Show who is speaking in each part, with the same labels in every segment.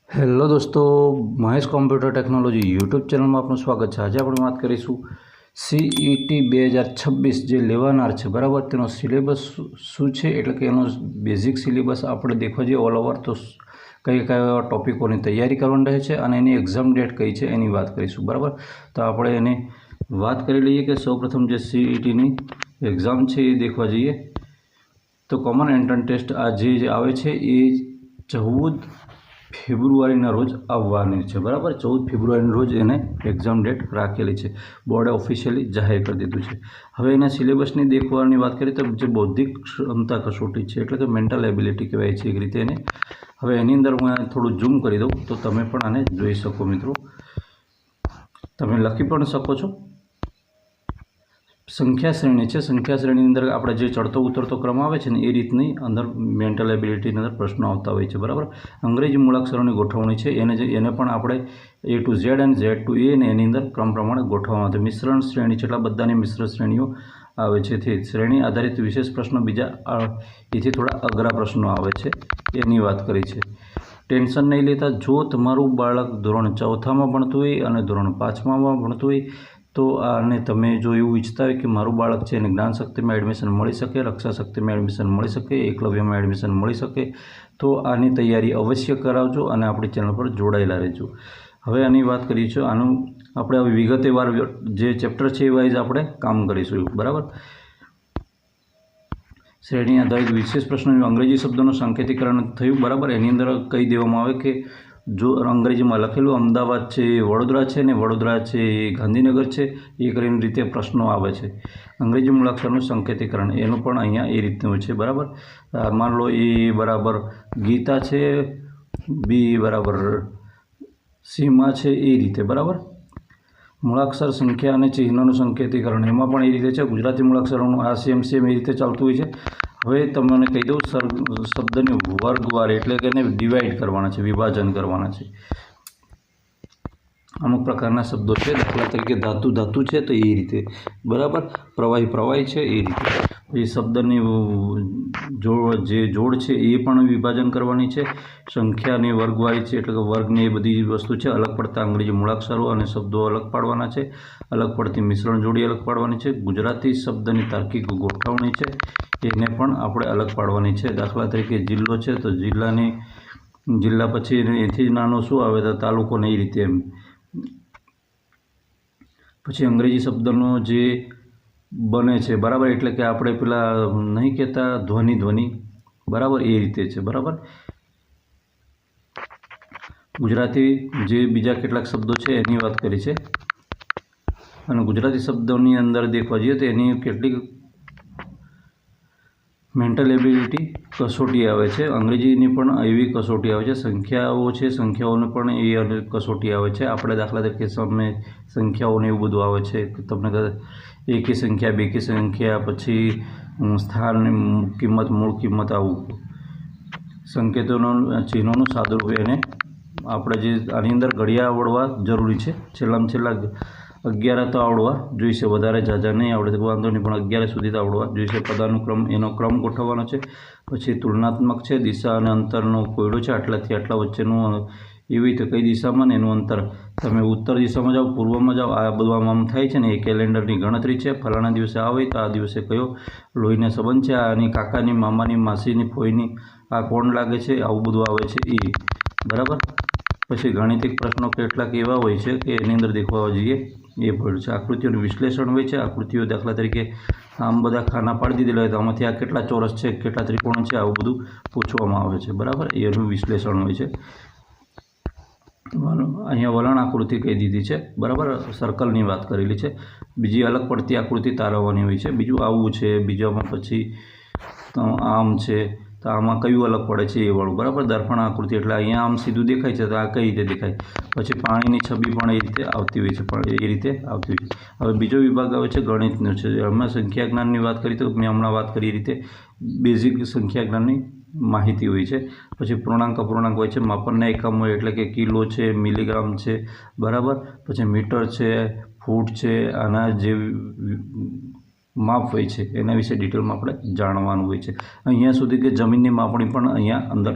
Speaker 1: Hello દોસ્તો, Mahesh computer technology YouTube ચેનલમાં આપનું સ્વાગત છે। આજે આપણે વાત કરીશું CET 2026 જે લેવાનાર છે, બરાબર। તેનો સિલેબસ શું છે, એટલે કે એનો બેઝિક સિલેબસ આપણે દેખવા જઈએ ઓલ ઓવર તો કયા કયા ટોપિકોની તૈયારી કરવાની રહે છે અને એની એક્ઝામ ડેટ કઈ છે એની વાત કરીશું, બરાબર। તો આપણે એની વાત કરી લઈએ કે સૌપ્રથમ જે CETની એક્ઝામ છે એ દેખવા જઈએ તો કોમન એન્ટ્રન્સ ટેસ્ટ આ જે આવે છે એ 14 ફેબ્રુઆરીના રોજ આવવાની છે, બરાબર। 14 ફેબ્રુઆરીના રોજ એને એક્ઝામ ડેટ રાખેલી છે, બોર્ડે ઓફિશિયલી જાહેર કરી દીધું છે। હવે એના સિલેબસની દેખવાની વાત કરીએ તો જે બૌદ્ધિક ક્ષમતા કસોટી છે, એટલે કે મેન્ટલ એબિલિટી કહેવાય છે એક રીતે એને। હવે એની અંદર હું થોડું ઝૂમ કરી દઉં તો તમે પણ આને જોઈ શકો મિત્રો, તમે લખી પણ શકો છો। સંખ્યા શ્રેણી છે, સંખ્યા શ્રેણીની અંદર આપણે જે ચડતો ઉતરતો ક્રમ આવે છે ને એ રીતની અંદર મેન્ટલ એબિલિટીની અંદર પ્રશ્નો આવતા હોય છે, બરાબર। અંગ્રેજી મૂળાક્ષરોની ગોઠવણી છે એને પણ આપણે A to Z અને Z to A ને એની અંદર ક્રમ પ્રમાણે ગોઠવવામાં આવે છે। મિશ્રણ શ્રેણી છે, એટલે બધાની મિશ્ર શ્રેણીઓ આવે છે। તે શ્રેણી આધારિત વિશેષ પ્રશ્નો બીજા એથી થોડા અઘરા પ્રશ્નો આવે છે, એની વાત કરી છે। ટેન્શન નહીં લેતા, જો તમારું બાળક ધોરણ 4માં ભણતું હોય અને ધોરણ 5માં ભણતું હોય તો આને તમે જો એવું ઈચ્છતા હોય કે મારું બાળક છે એને જ્ઞાન શક્તિમાં એડમિશન મળી શકે, રક્ષા શક્તિમાં એડમિશન મળી શકે, એકલવ્યમાં એડમિશન મળી શકે તો આની તૈયારી અવશ્ય કરાવજો અને આપણી ચેનલ પર જોડાયેલા રહેજો। હવે આની વાત કરીએ છીએ, આનું આપણે હવે વિગતવાર જે ચેપ્ટર છે એ વાઇઝ આપણે કામ કરીશું, બરાબર। શ્રેણી આધારિત વિશેષ પ્રશ્નોનું અંગ્રેજી શબ્દોનું સાંકેતિકરણ થયું, બરાબર। એની અંદર કહી દેવામાં આવે કે જો અંગ્રેજીમાં લખેલું અમદાવાદ છે, વડોદરા છે ને વડોદરા છે, ગાંધીનગર છે, એ કરીને રીતે પ્રશ્નો આવે છે। અંગ્રેજી મૂળાક્ષરનું સંકેતીકરણ એનું પણ અહીંયા એ રીતનું છે, બરાબર। માન લો એ બરાબર ગીતા છે, બી બરાબર સીમા છે, એ રીતે, બરાબર। મૂળાક્ષર સંખ્યા અને ચિહ્નોનું સંકેતીકરણ એમાં પણ એ રીતે છે। ગુજરાતી મૂળાક્ષરોનું આ સેમ એ રીતે ચાલતું હોય છે। હવે તમને કહી દઉં, શબ્દને વર્ગવાર એટલે કે એને ડિવાઈડ કરવાના છે, વિભાજન કરવાના છે। અમુક પ્રકારના શબ્દો છે, દાખલા તરીકે ધાતુ છે તો એ રીતે, બરાબર। પ્રવાહી છે એ રીતે। પછી શબ્દની જે જોડ છે એ પણ વિભાજન કરવાની છે। સંખ્યાની વર્ગવારી છે, એટલે કે વર્ગની એ બધી વસ્તુ છે। અલગ પડતા અંગ્રેજી મૂળાક્ષરો અને શબ્દો અલગ પાડવાના છે। અલગ પડતી મિશ્રણ જોડી અલગ પાડવાની છે। ગુજરાતી શબ્દની તાર્કિક ગોઠવણી છે એને પણ આપણે અલગ પાડવાની છે। દાખલા તરીકે જિલ્લો છે તો જિલ્લા પછી એથી નાનો શું આવે તો તાલુકો ને એ રીતે એમ। પછી અંગ્રેજી શબ્દનો જે બને છે, બરાબર, એટલે કે આપણે પેલા નહીં કહેતા ધ્વનિ, બરાબર, એ રીતે છે, બરાબર। ગુજરાતી જે બીજા કેટલાક શબ્દો છે એની વાત કરી છે અને ગુજરાતી શબ્દોની અંદર દેખવા જઈએ તો એની કેટલીક મેન્ટલ એબિલિટી કસોટી આવે છે। અંગ્રેજીની પણ એવી કસોટી આવે છે। સંખ્યાઓ છે, સંખ્યાઓને પણ એ કસોટી આવે છે। આપણે દાખલા તરીકે સંખ્યાઓને એવું બધું આવે છે, તમને એકી સંખ્યા, બેકી સંખ્યા, પછી સ્થાન, કિંમત, મૂળ કિંમત, આવું સંકેતોનું ચિહ્નોનું સાદુરૂપ એને આપણે જે આની અંદર ઘડિયા આવડવા જરૂરી છે। છેલ્લામાં છેલ્લા 11 તો આવડવા જોઈશે, વધારે ઝાઝા નહીં આવડે તો વાંધો નહીં, પણ 11 સુધી તો આવડવા જોઈશે। પદાનુક્રમ એનો ક્રમ ગોઠવવાનો છે। પછી તુલનાત્મક છે, દિશા અને અંતરનો કોયડો છે, આટલાથી આટલા વચ્ચેનું એવી રીતે કઈ દિશામાં ને એનું અંતર, તમે ઉત્તર દિશામાં જાઓ, પૂર્વમાં જાઓ, આ બધું આમ થાય છે ને એ કેલેન્ડરની ગણતરી છે। ફલાણા દિવસે આ હોય તો આ દિવસે કયો લોહીનો સંબંધ છે, આની કાકાની, મામાની, માસીની, ફોઈની આ કોણ લાગે છે, આવું બધું આવે છે એ, બરાબર। પછી ગાણિતિક પ્રશ્નો કેટલાક એવા હોય છે કે એની અંદર દેખવા જઈએ એ પણ છે। આકૃતિઓનું વિશ્લેષણ હોય છે। આકૃતિઓ દાખલા તરીકે આમ બધા ખાના પાડી દીધેલા હોય તો આમાંથી આ કેટલા ચોરસ છે, કેટલા ત્રિકોણ છે, આવું બધું પૂછવામાં આવે છે, બરાબર, એનું વિશ્લેષણ હોય છે। અહીંયા વલણ આકૃતિ કહી દીધી છે, બરાબર, સર્કલની વાત કરેલી છે। બીજી અલગ પડતી આકૃતિ તારવવાની હોય છે। બીજું આવું છે, બીજામાં પછી આમ છે તો આમાં કયું અલગ પડે છે એ વાળું, બરાબર। દર્પણ આકૃતિ એટલે અહીંયા આમ સીધું દેખાય છે તો આ કઈ રીતે દેખાય। પછી પાણીની છબી પણ એ રીતે આવતી હોય છે, હવે બીજો વિભાગ આવે છે ગણિતનો છે। હમણાં સંખ્યા જ્ઞાનની વાત કરી તો મેં હમણાં વાત કરી એ રીતે બેઝિક સંખ્યા જ્ઞાનની માહિતી હોય છે। પછી પૂર્ણાંક અપૂર્ણાંક હોય છે। માપનના એકમ હોય એટલે કે કિલો છે, મિલીગ્રામ છે, બરાબર। પછી મીટર છે, ફૂટ છે, આના જે માપ હોય છે એના વિશે ડિટેલમાં આપણે જાણવાનું હોય છે। અહીંયા સુધી કે જમીનની માપણી પણ અહીંયા અંદર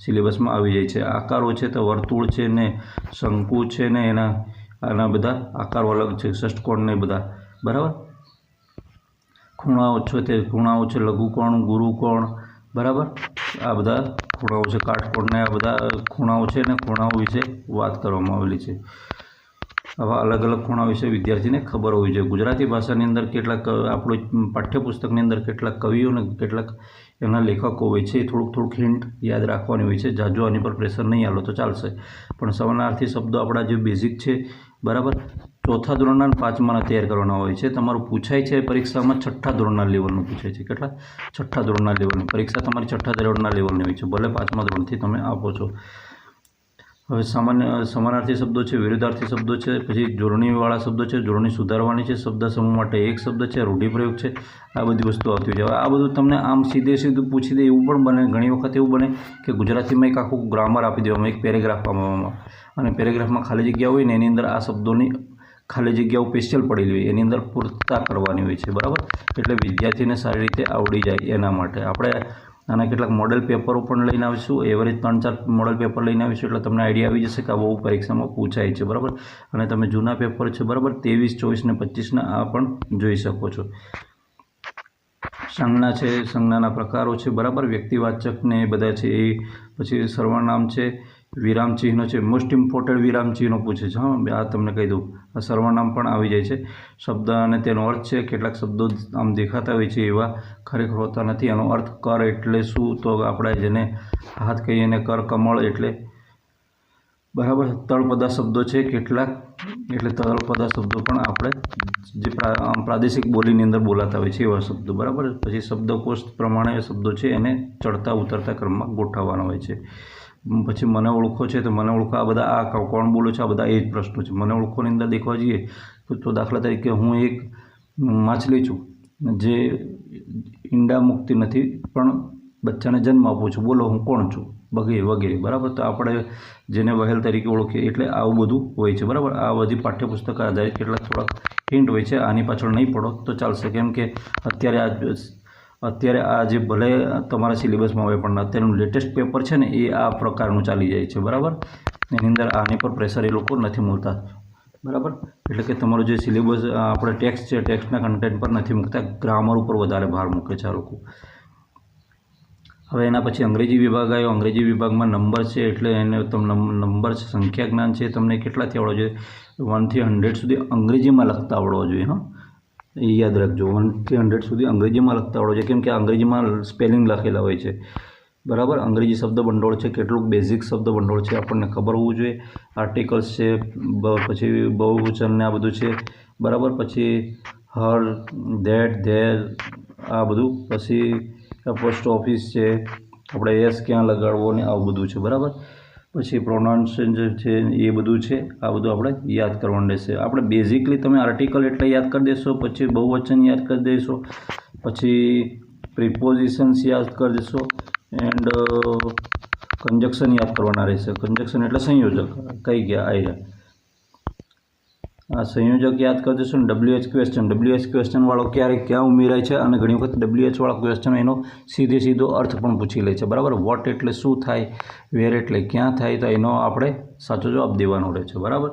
Speaker 1: સિલેબસમાં આવી જાય છે। આકારો છે તો વર્તુળ છે ને શંકુ છે ને આના બધા આકારો અલગ છે, ષષ્ઠકોણ ને બધા, બરાબર। ખૂણાઓ છે તે ખૂણાઓ છે લઘુકોણ, ગુરુકોણ, બરાબર। આ બધા ખૂણાઓ છે, કાટકોણ ને આ બધા ખૂણાઓ છે ને ખૂણાઓ વિશે વાત કરવામાં આવેલી છે। આવા અલગ અલગ ખૂણા વિશે વિદ્યાર્થીને ખબર હોવી જોઈએ। ગુજરાતી ભાષાની અંદર કેટલાક આપણું પાઠ્યપુસ્તકની અંદર કેટલાક કવિઓ અને કેટલાક એના લેખકો હોય છે, થોડુંક હિન્ટ યાદ રાખવાની હોય છે। જાજુ આની પર પ્રેશર નહીં આલો તો ચાલશે, પણ સમાનાર્થી શબ્દો આપણા જે બેઝિક છે, બરાબર, ચોથા ધોરણના 5માના તૈયાર કરવાના હોય છે। તમારું પૂછાય છે પરીક્ષામાં 6ઠ્ઠા ધોરણના લેવલનું પૂછાય છે। કેટલા? 6ઠ્ઠા ધોરણના લેવલની પરીક્ષા તમારી 6ઠ્ઠા ધોરણના લેવલની હોય છે, ભલે 5મા ધોરણથી તમે આપો છો। હવે સમાનાર્થી શબ્દો છે, વિરુદ્ધાર્થી શબ્દો છે, પછી જોડણીવાળા શબ્દો છે, જોડણી સુધારવાની છે, શબ્દ સમૂહ માટે એક શબ્દ છે, રૂઢિપ્રયોગ છે, આ બધી વસ્તુ આવતી હોય છે। આ બધું તમને આમ સીધું પૂછી દે એવું પણ બને, ઘણી વખત એવું બને કે ગુજરાતીમાં એક આખું ગ્રામર આપી દેવામાં, એક પેરેગ્રાફ આપવામાં, અને પેરેગ્રાફમાં ખાલી જગ્યા હોય ને એની અંદર આ શબ્દોની ખાલી જગ્યાઓ સ્પેશિયલ પડેલી હોય, એની અંદર પૂરતા કરવાની હોય છે, બરાબર। એટલે વિદ્યાર્થીને સારી રીતે આવડી જાય એના માટે આપણે આના કેટલાક મોડેલ પેપરો પણ લઈને આવીશું, એવરેજ 3-4 મોડેલ પેપર લઈને આવીશું, એટલે તમને આઈડિયા આવી જશે કે આ બહુ પરીક્ષામાં પૂછાય છે, બરાબર। અને તમે જૂના પેપર છે, બરાબર, 23, 24 ને 25ના આ પણ જોઈ શકો છો। સંજ્ઞા છે, સંજ્ઞાના પ્રકારો છે, બરાબર, વ્યક્તિવાચક ને એ બધા છે, એ પછી સર્વનામ છે, વિરામ ચિહ્નો છે, મોસ્ટ ઇમ્પોર્ટન્ટ વિરામ ચિહ્નો પૂછે છે। હા, આ તમને કહી દઉં, આ સર્વનામ પણ આવી જાય છે। શબ્દ અને તેનો અર્થ છે, કેટલાક શબ્દો આમ દેખાતા હોય છે એવા ખરેખર હોતા નથી। એનો અર્થ કર એટલે શું, તો આપણે જેને હાથ કહીએ એને કર, કમળ એટલે, બરાબર। તળપદા શબ્દો છે કેટલાક, એટલે તળપદા શબ્દો પણ આપણે જે પ્રાદેશિક બોલીની અંદર બોલાતા હોય છે એવા શબ્દો, બરાબર। પછી શબ્દકોશ પ્રમાણે શબ્દો છે એને ચડતા ઉતરતા ક્રમમાં ગોઠવવાના હોય છે। પછી મને ઓળખો છે તો મને ઓળખો, આ બધા આ કોણ બોલો છે, આ બધા એ જ પ્રશ્નો છે। મને ઓળખોની અંદર દેખવા જઈએ તો દાખલા તરીકે હું એક માછલી છું જે ઈંડા મૂકતી નથી પણ બચ્ચાને જન્મ આપું છું, બોલો હું કોણ છું, વગેરે વગેરે, બરાબર। તો આપણે જેને વહેલ તરીકે ઓળખીએ, એટલે આવું બધું હોય છે, બરાબર। આ બધી પાઠ્યપુસ્તક આધારિત કેટલાક થોડાક હિન્ટ હોય છે, આની પાછળ નહીં પડો તો ચાલશે, કેમ કે અત્યારે આ જે ભલે તમારા સિલેબસમાં હોય પણ અત્યારનું લેટેસ્ટ પેપર છે ને એ આ પ્રકારનું ચાલી જાય છે, બરાબર। એની અંદર આની પર પ્રેશર એ લોકો નથી મૂકતા, બરાબર। એટલે કે તમારો જે સિલેબસ આપણે ટેક્સ્ટ છે, ટેક્સ્ટના કન્ટેન્ટ પર નથી મૂકતા, ગ્રામર ઉપર વધારે ભાર મૂકે છે આ લોકો। હવે એના પછી અંગ્રેજી વિભાગ આવ્યો। અંગ્રેજી વિભાગમાં નંબર છે, એટલે એને તમને નંબર છે, સંખ્યા જ્ઞાન છે, તમને કેટલાથી આવડવો જોઈએ? 1 થી 100 સુધી અંગ્રેજીમાં લખતા આવડવો જોઈએ। હા, એ યાદ રાખજો, 1 થી 100 સુધી અંગ્રેજીમાં લખતા આવડવો જોઈએ, કેમ કે અંગ્રેજીમાં સ્પેલિંગ લખેલા હોય છે, બરાબર। અંગ્રેજી શબ્દ ભંડોળ છે, કેટલુંક બેઝિક શબ્દ ભંડોળ છે આપણને ખબર હોવું જોઈએ। આર્ટિકલ્સ છે, પછી બહુવચન ને આ બધું છે, બરાબર। પછી હર, ધેટ, ધેર, આ બધું, પછી પોસ્ટ ઓફિસ છે, આપણે એસ ક્યાં લગાડવો ને આવું બધું છે, બરાબર। પછી પ્રોનાઉન્સિએશન છે એ બધું છે, આ બધું આપણે યાદ કરવાનું રહેશે। આપણે બેઝિકલી તમે આર્ટિકલ એટલે યાદ કરી દેશો, પછી બહુવચન યાદ કરી દેશો, પછી પ્રિપોઝિશન્સ યાદ કરી દેશો, એન્ડ કન્જક્શન યાદ કરવાના રહેશે। કન્જક્શન એટલે સંયોજક, કઈ ગયા આયા, આ સંયોજક યાદ કરી દેશો ને WH ક્વેશ્ચન વાળો ક્યારે ક્યાં ઉમેરાય છે, અને ઘણી વખત WH વાળા ક્વેશ્ચન એનો સીધો અર્થ પણ પૂછી લે છે, બરાબર। વોટ એટલે શું થાય, વેર એટલે ક્યાં થાય, તો એનો આપણે સાચો જવાબ દેવાનો રહે છે, બરાબર।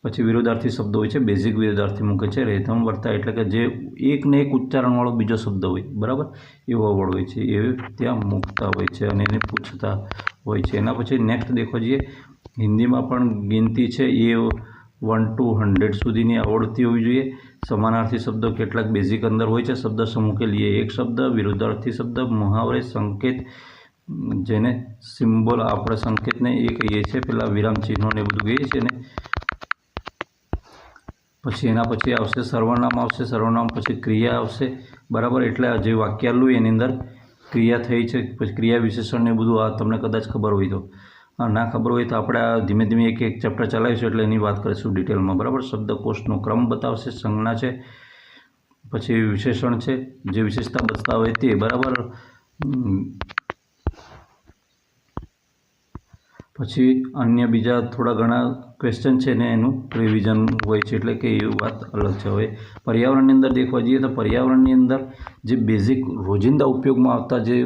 Speaker 1: પછી વિરોધાર્થી શબ્દો હોય છે, બેઝિક વિરોધાર્થી મૂકે છે। રેધમ વર્તા એટલે કે જે એક ને એક ઉચ્ચારણવાળો બીજો શબ્દ હોય, બરાબર, એવો વર્ડ હોય છે, એ ત્યાં મૂકતા હોય છે અને એને પૂછતા હોય છે। એના પછી નેક્સ્ટ દેખવા જઈએ, હિન્દીમાં પણ ગિનતી છે એ 1 to 100 સુધીની આવડતી હોવી જોઈએ। સમાનાર્થી શબ્દો કેટલાક બેઝિક અંદર હોય છે। શબ્દ સમૂહ કે લીએ એક શબ્દ, વિરુદ્ધાર્થી શબ્દ, મુહાવરે, સંકેત, જેને સિમ્બોલ આપણે સંકેતને એ કહીએ છીએ, પેલા વિરામ ચિહ્નોને એ બધું કહીએ છીએ ને। પછી એના પછી આવશે સર્વનામ આવશે, સર્વનામ પછી ક્રિયા આવશે, બરાબર। એટલે જે વાક્યાલું એની અંદર ક્રિયા થઈ છે, પછી ક્રિયા વિશેષણ ને બધું આ તમને કદાચ ખબર હોય તો, ના ખબર હોય તો આપણે ધીમે ધીમે એક ચેપ્ટર ચલાવીશું એટલે એની વાત કરીશું ડિટેલમાં, બરાબર। શબ્દકોશનો ક્રમ બતાવશે, સંજ્ઞા છે, પછી વિશેષણ છે, જે વિશેષતા બતાવે તે, બરાબર। પછી અન્ય બીજા થોડા ઘણા ક્વેશ્ચન છે ને એનું રિવિઝન હોય છે, એટલે કે એ વાત અલગ છે. હવે પર્યાવરણની અંદર દેખવા જઈએ તો પર્યાવરણની અંદર જે બેઝિક રોજિંદા ઉપયોગમાં આવતા જે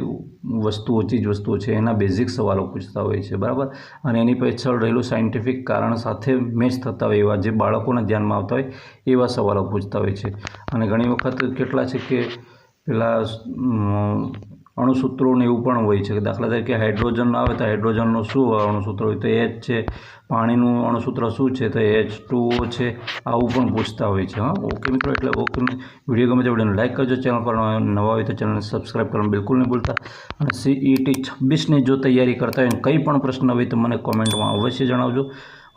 Speaker 1: વસ્તુઓ ચીજ વસ્તુઓ છે એના બેઝિક સવાલો પૂછતા હોય છે, બરાબર. અને એની પાછળ રહેલું સાયન્ટિફિક કારણ સાથે મેચ થતા હોય એવા જે બાળકોના ધ્યાનમાં આવતા હોય એવા સવાલો પૂછતા હોય છે. અને ઘણી વખત કેટલા છે કે પેલા અણુસૂત્રો ને એવું પણ હોય છે, કે દાખલા તરીકે હાઇડ્રોજન આવે તો હાઇડ્રોજનનું શું અણુસૂત્ર હોય તો H છે, પાણીનું અણુસૂત્ર શું છે તો H2O છે, આવું પણ પૂછતા હોય છે. ઓકે મિત્રો, એટલે ઓકે, વિડીયો ગમે તો વિડીયોને લાઇક કરજો, ચેનલ પર નવા હોય તો ચેનલને સબસ્ક્રાઈબ કરવાનું બિલકુલ નહીં ભૂલતા. અને CET 26ની જો તૈયારી કરતા હોય કંઈ પણ પ્રશ્ન હોય તો મને કોમેન્ટમાં અવશ્ય જણાવજો.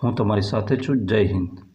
Speaker 1: હું તમારી સાથે છું. જય હિન્દ.